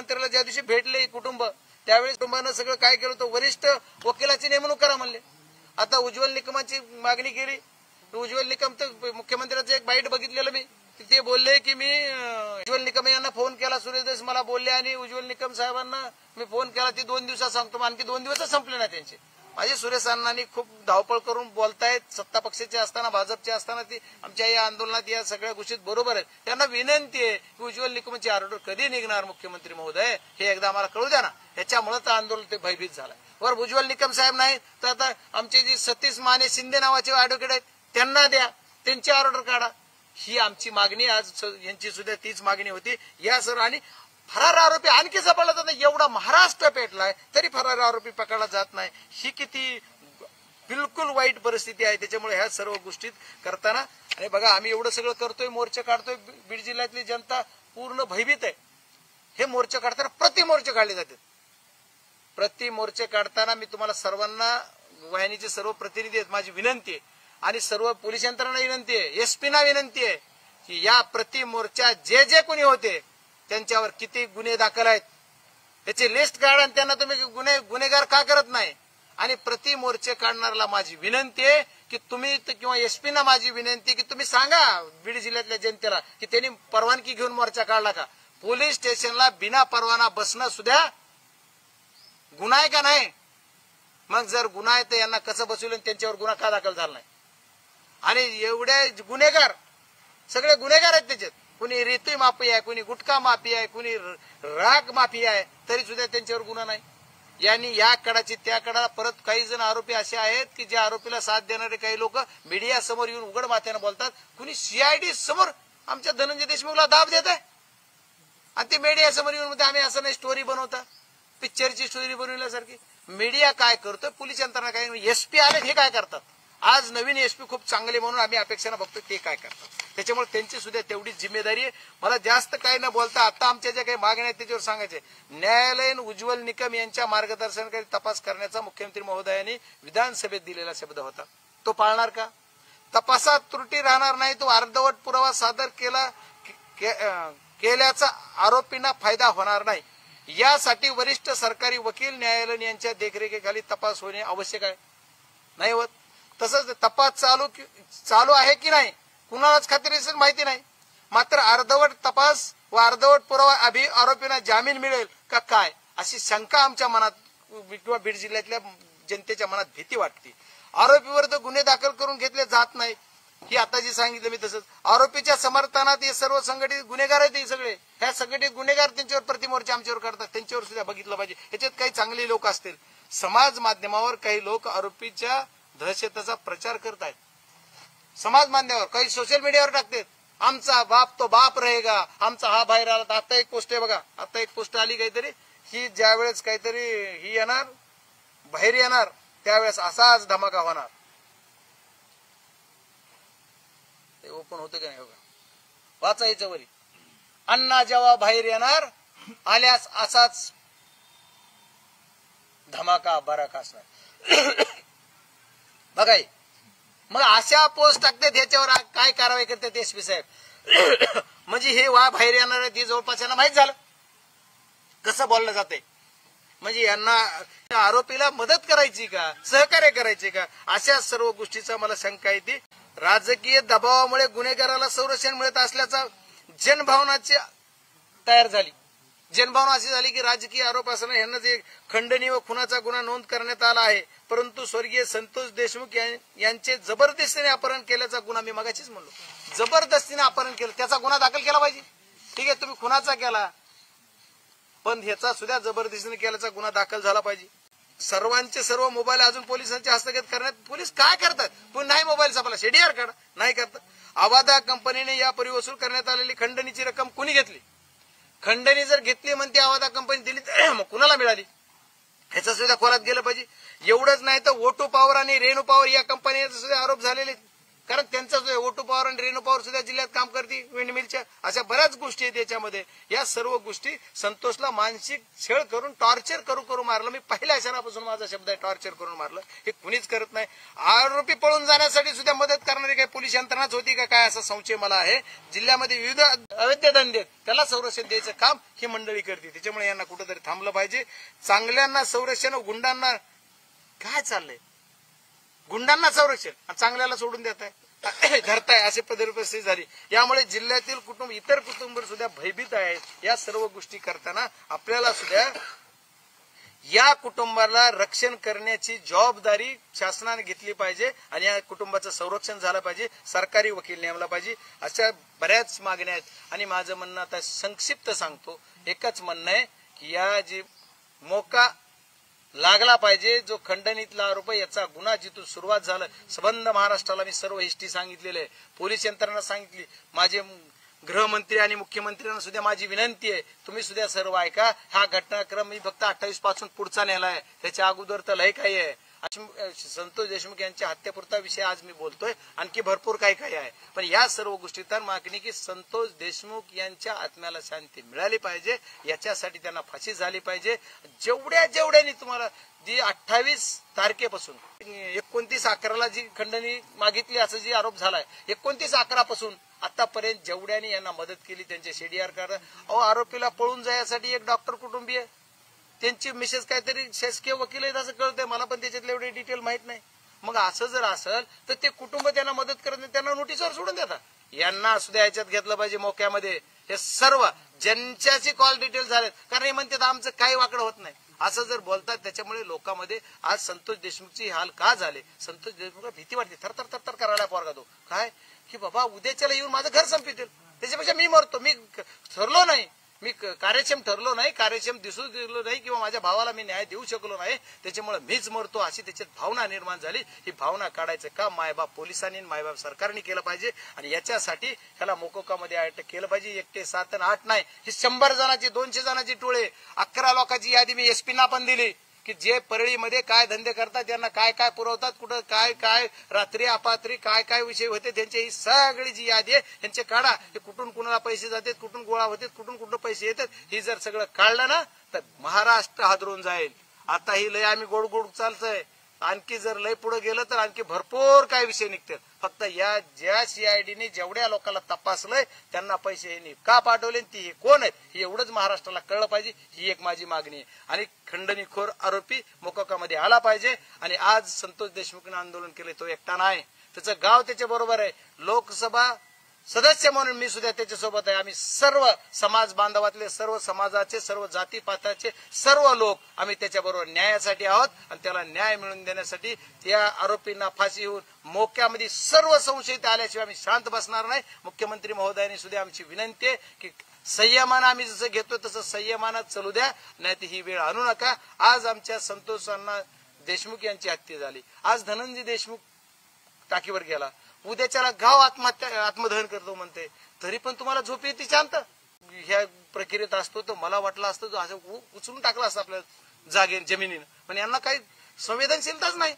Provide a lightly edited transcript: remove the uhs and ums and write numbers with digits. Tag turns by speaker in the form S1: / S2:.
S1: मुख्यमंत्र्याला ज्या दिवशी भेटले कुटुंब त्यावेळेस कुटुंबानं सगळं काय केलं होतं, वरिष्ठ वकिलाची नेमणूक करा म्हणले. आता उज्ज्वल निकमाची मागणी केली. उज्ज्वल निकम तर मुख्यमंत्र्याचं एक बाईट बघितलेलं मी, ते बोलले की मी उज्ज्वल निकम यांना फोन केला, सुरेश देश मला बोलले आणि उज्ज्वल निकम साहेबांना मी फोन केला, ते 2 दिवसात सांगतो. आणखी 2 दिवसच संपले ना त्यांचे. माझे सुरेश अण्णांनी खूप धावपळ करून बोलतायत. सत्ता पक्षाचे असताना भाजपचे असताना ती आमच्या या आंदोलनात या सगळ्या गोष्टीत बरोबर आहेत. त्यांना विनंती आहे की उज्ज्वल निकमची ऑर्डर कधी निघणार मुख्यमंत्री महोदय हे एकदा आम्हाला कळू द्या ना. याच्यामुळे तर आंदोलन ते भयभीत झालं. वर उज्ज्वल निकम साहेब नाही तर आता आमचे जे सतीश माने शिंदे नावाचे ऍडव्होकेट आहेत त्यांना द्या, त्यांची ऑर्डर काढा. ही आमची मागणी आज यांची सुद्धा तीच मागणी होती. या सर्व आणि फरार आरोपी आणखी सापडला जात नाही. एवढा महाराष्ट्र पेटलाय तरी फरार आरोपी पकडला जात नाही. ही किती बिलकुल वाईट परिस्थिती आहे. त्याच्यामुळे ह्या सर्व गोष्टीत करताना आणि बघा आम्ही एवढं सगळं करतोय, मोर्चे काढतोय, बीड जिल्ह्यातली जनता पूर्ण भयभीत आहे. हे मोर्चे काढताना प्रति मोर्चे काढले जातात. प्रति मोर्चे काढताना मी तुम्हाला सर्वांना वाहिनीचे सर्व प्रतिनिधी आहेत माझी विनंती आहे आणि सर्व पोलीस यंत्रणा विनंती आहे, एसपीना विनंती आहे की या प्रति मोर्चा जे कोणी होते त्यांच्यावर किती गुन्हे दाखल आहेत त्याची लिस्ट काढा आणि त्यांना तुम्ही गुन्हेगार का करत नाही. आणि प्रति मोर्चे काढणाऱ्याला माझी विनंती आहे की तुम्ही किंवा एसपीना माझी विनंती की तुम्ही सांगा बीड जिल्ह्यातल्या जनतेला की त्यांनी परवानगी घेऊन मोर्चा काढला का. पोलीस स्टेशनला बिना परवाना बसणं सुद्धा गुन्हा आहे का नाही. मग जर गुन्हा आहे तर यांना कसं बसवलं त्यांच्यावर गुन्हा का दाखल झाला नाही. आणि एवढे गुन्हेगार सगळे गुन्हेगार आहेत त्याच्यात. कुणी रेती माफी आहे, कुणी गुटखा माफी आहे, कुणी राग माफी आहे, तरी सुद्धा त्यांच्यावर गुन्हा नाही. यांनी या कडाची त्या कडाला परत काही जण आरोपी असे आहेत की ज्या आरोपीला साथ देणारे काही लोक मीडिया समोर येऊन उघड माथ्यानं बोलतात. कुणी सीआयडी समोर आमच्या धनंजय देशमुखला दाब देत आहे आणि ते मीडिया समोर येऊन म्हणते आम्ही असं नाही स्टोरी बनवता, पिक्चरची स्टोरी बनवल्यासारखी. मीडिया काय करतोय, पोलीस यंत्रणा काय, एसपी आले हे काय करतात. आज नवीन एसपी खूप चांगले म्हणून आम्ही अपेक्षाने बघतो ते काय करतात. त्याच्यामुळे त्यांची सुद्धा तेवढीच जिम्मेदारी आहे. मला जास्त काही न बोलता आता आमच्या ज्या काही मागण्या आहेत त्याच्यावर सांगायचे. न्यायालयीन उज्ज्वल निकम यांच्या मार्गदर्शनाखाली तपास करण्याचा मुख्यमंत्री महोदयांनी विधानसभेत दिलेला शब्द होता, तो पाळणार का. तपासात त्रुटी राहणार नाही, तो अर्धवट पुरावा सादर केल्याचा आरोपींना फायदा होणार नाही. यासाठी वरिष्ठ सरकारी वकील न्यायालय यांच्या देखरेखीखाली तपास होणे आवश्यक आहे. नाही होत तसंच तपास चालू आहे की नाही कुणालाच खात्रीशीर माहिती नाही. मात्र अर्धवट तपास व अर्धवट पुरावा आरोपींना जामीन मिळेल का काय अशी शंका आमच्या मनात किंवा बीड जिल्ह्यातल्या जनतेच्या मनात भीती वाटते. आरोपीवर तर गुन्हे दाखल करून घेतले जात नाही. ही आता जे सांगितलं मी तसंच आरोपीच्या समर्थनात हे सर्व संघटित गुन्हेगार आहेत. हे सगळे ह्या संघटित गुन्हेगार त्यांच्यावर प्रतिमोर्चा आमच्यावर करतात. त्यांच्यावर सुद्धा बघितलं पाहिजे. याच्यात काही चांगले लोक असतील. समाज माध्यमावर काही लोक आरोपीच्या दहशतीचा प्रचार करतायत. समाज माध्यमावर काही सोशल मीडियावर टाकतात आमचा बाप तो बाप रहेगा, आमचा हा बाहेर आला. आता एक पोस्ट आहे बघा, आता एक पोस्ट आली काहीतरी ही ज्यावेळेस काहीतरी ही येणार बाहेर येणार त्यावेळेस असाच धमाका होणार. ते ओपन होतं का नाही बघा, वाचायचं वरी. अण्णा जेव्हा बाहेर येणार आल्यास असाच धमाका बराक असणार. बघाय मग अशा पोस्ट टाकतात ह्याच्यावर काय कारवाई करतात एसपी साहेब. म्हणजे हे वा बाहेर येणार आहे ते जवळपास यांना माहित झालं कसं बोललं जाते. म्हणजे यांना आरोपीला मदत करायची का सहकार्य करायचे का अशा सर्व गोष्टीचा मला शंका येते. राजकीय दबावामुळे गुन्हेगाराला संरक्षण मिळत असल्याचा जनभावनाची तयार झाली. जनभावना अशी झाली की राजकीय आरोप असताना यांना जे खंडणी व खुनाचा गुन्हा नोंद करण्यात आला आहे, परंतु स्वर्गीय संतोष देशमुख यांचे जबरदस्तीने अपहरण केल्याचा गुन्हा मी मगाशीच म्हणलो. जबरदस्तीने अपहरण केलं त्याचा गुन्हा दाखल केला पाहिजे. ठीक आहे तुम्ही खुनाचा केला पण ह्याचा सुद्धा जबरदस्तीने केल्याचा गुन्हा दाखल झाला पाहिजे. सर्वांचे सर्व मोबाईल अजून पोलिसांच्या हस्तगत करण्यात पोलीस काय करतात. पण नाही मोबाईल सापडला शेडीआर काढा नाही करतात. अवादा कंपनीने यापूर्वी वसूल करण्यात आलेली खंडणीची रक्कम कुणी घेतली. खंडणी जर घेतली म्हणते अवादा कंपनी दिली तर मग कुणाला मिळाली ह्याचा सुद्धा खोलात गेलं पाहिजे. एवढंच नाही तर ओटो पॉवर आणि रेणू पॉवर या कंपनीचे सुद्धा आरोप झालेले. कारण त्यांचा जो ओटू पॉवर आणि रेणू पॉवर सुद्धा जिल्ह्यात काम करते विंडमिलच्या. अशा बऱ्याच गोष्टी आहेत याच्यामध्ये. या सर्व गोष्टी संतोषला मानसिक छळ करून टॉर्चर करू मारलं. मी पहिल्या क्षणापासून माझा शब्द आहे, टॉर्चर करून मारलं. हे कुणीच करत नाही. आरोपी पळून जाण्यासाठी सुद्धा मदत करणारी काही पोलीस यंत्रणाच होती का काय असा संशय मला आहे. जिल्ह्यामध्ये विविध अवैध धंदे त्याला संरक्षण द्यायचं काम ही मंडळी करते. त्याच्यामुळे यांना कुठेतरी थांबलं पाहिजे. चांगल्यांना संरक्षण, गुंडांना काय चाललंय? गुंडांना संरक्षण आणि चांगल्याला सोडून देताय, धरताय, अशी परिस्थिती झाली. यामुळे जिल्ह्यातील कुटुंब, इतर कुटुंब सुद्धा भयभीत आहेत. या सर्व गोष्टी करताना आपल्याला सुद्धा या कुटुंबाला रक्षण करण्याची जबाबदारी शासनाने घेतली पाहिजे आणि या कुटुंबाचं संरक्षण झालं पाहिजे. सरकारी वकील नेमला पाहिजे. अशा बऱ्याच मागण्या आहेत. आणि माझं म्हणणं आता संक्षिप्त सांगतो, एकच म्हणणं आहे की या जी मोका लागला पाहिजे, जो खंडणीतला आरोप याचा गुन्हा जिथून सुरुवात झालं, संबंध महाराष्ट्राला मी सर्व हिस्ट्री सांगितलेली आहे, पोलीस यंत्रणा सांगितली, माझे गृहमंत्री आणि मुख्यमंत्र्यांना सुद्धा माझी विनंती आहे, तुम्ही सुद्धा सर्व ऐका. हा घटनाक्रम मी फक्त 28 पासून पुढचा नेलाय, त्याच्या अगोदर तर लय काही आहे. संतोष देशमुख यांच्या हत्येपुरता विषय आज मी बोलतोय, आणखी भरपूर काही काही आहे. पण या सर्व गोष्टी तर मागणी की संतोष देशमुख यांच्या आत्म्याला शांती मिळाली पाहिजे, याच्यासाठी त्यांना फाशी झाली पाहिजे. जेवढ्यानी तुम्हाला जी 28 तारखेपासून 29/11 जी खंडणी मागितली असं जी आरोप झालाय, 29/11 आतापर्यंत जेवढ्यानी यांना मदत केली त्यांचे सीडीआर करा. आरोपीला पळून जाण्यासाठी एक डॉक्टर कुटुंबीय, त्यांची मिसेस काहीतरी शासकीय वकील आहेत असं कळतंय मला, पण त्याच्यातले एवढे डिटेल माहित नाही. मग असं जर असेल तर ते कुटुंब त्यांना मदत करत नाही, त्यांना नोटीसवर सोडून देतात. यांना सुद्धा याच्यात घेतलं पाहिजे मोक्यामध्ये. हे सर्व ज्यांच्याशी कॉल डिटेल झालेत, कारण हे म्हणतात आमचं काही वाकडं होत नाही असं जर बोलतात, त्याच्यामुळे लोकांमध्ये आज संतोष देशमुखची हाल का झाले. संतोष देशमुखला भीती वाटते, थरथर करायला पोरगा तो काय की बाबा उद्याच्याला येऊन माझं घर संपतील, त्याच्यापेक्षा मी मरतो. मी ठरलो नाही, मी कार्यक्षम ठरलो नाही, कार्यक्षम दिसू दिलो नाही, किंवा माझ्या भावाला मी न्याय देऊ शकलो नाही, त्याच्यामुळे मीच मरतो अशी त्याच्यात भावना निर्माण झाली. ही भावना काढायचं काम मायबाप पोलिसांनी, मायबाप सरकारने केलं पाहिजे. आणि याच्यासाठी ह्याला मोकोकामध्ये अटक केलं पाहिजे. 1 ते 7 आणि 8 नाही, ही 100 जणांची 200 जणांची टोळे, 11 लोकांची यादी मी एसपीना पण दिली की जे परळीमध्ये काय धंदे करतात, त्यांना काय काय पुरवतात, कुठं काय काय रात्री अपात्री काय काय विषय होते, त्यांची ही सगळी जी यादी आहे यांचे काढा. हे कुठून कुणाला पैसे जातात, कुठून गोळा होतात, कुठून पैसे येतात, ही जर सगळं काढलं ना तर महाराष्ट्र हादरून जाईल. आता ही लय आम्ही गोड गोड चालतंय, आणखी जर लय पुढे गेलं तर आणखी भरपूर काय विषय निघतात. फक्त या ज्या सीआयडीने जेवढ्या लोकांना तपासलंय त्यांना पैसे यांनी का पाठवले, ती कोण आहेत हे एवढंच महाराष्ट्राला कळलं पाहिजे. ही एक माझी मागणी आहे. आणि खंडणीखोर आरोपी मोकोकामध्ये आला पाहिजे. आणि आज संतोष देशमुखने आंदोलन केले, तो एकटा नाही, त्याचं गाव त्याच्या बरोबर आहे. लोकसभा सदस्य म्हणून मी सुद्धा त्याच्यासोबत आहे. आम्ही सर्व समाज बांधवातले, सर्व समाजाचे, सर्व जातीपाताचे सर्व लोक आम्ही त्याच्याबरोबर न्यायासाठी आहोत. आणि त्याला न्याय मिळवून देण्यासाठी त्या आरोपींना फाशी होऊन मोक्यामध्ये सर्व संशयित आल्याशिवाय आम्ही शांत बसणार नाही. मुख्यमंत्री महोदयांनी सुद्धा आमची विनंती आहे की संयमानं आम्ही जसं घेतो तसं संयमानं चलू द्या, नाही तर ही वेळ आणू नका. आज आमच्या संतोषांना देशमुख यांची हत्या झाली, आज धनंजय देशमुख टाकीवर गेला, उद्याच्याला गाव आत्मदहन करतो म्हणते, तरी पण तुम्हाला झोप येते शांत. ह्या प्रक्रियेत असतो तर मला वाटलं असतं असं उचलून टाकलं असतं आपल्या जमिनीनं, पण यांना काही संवेदनशीलताच नाही.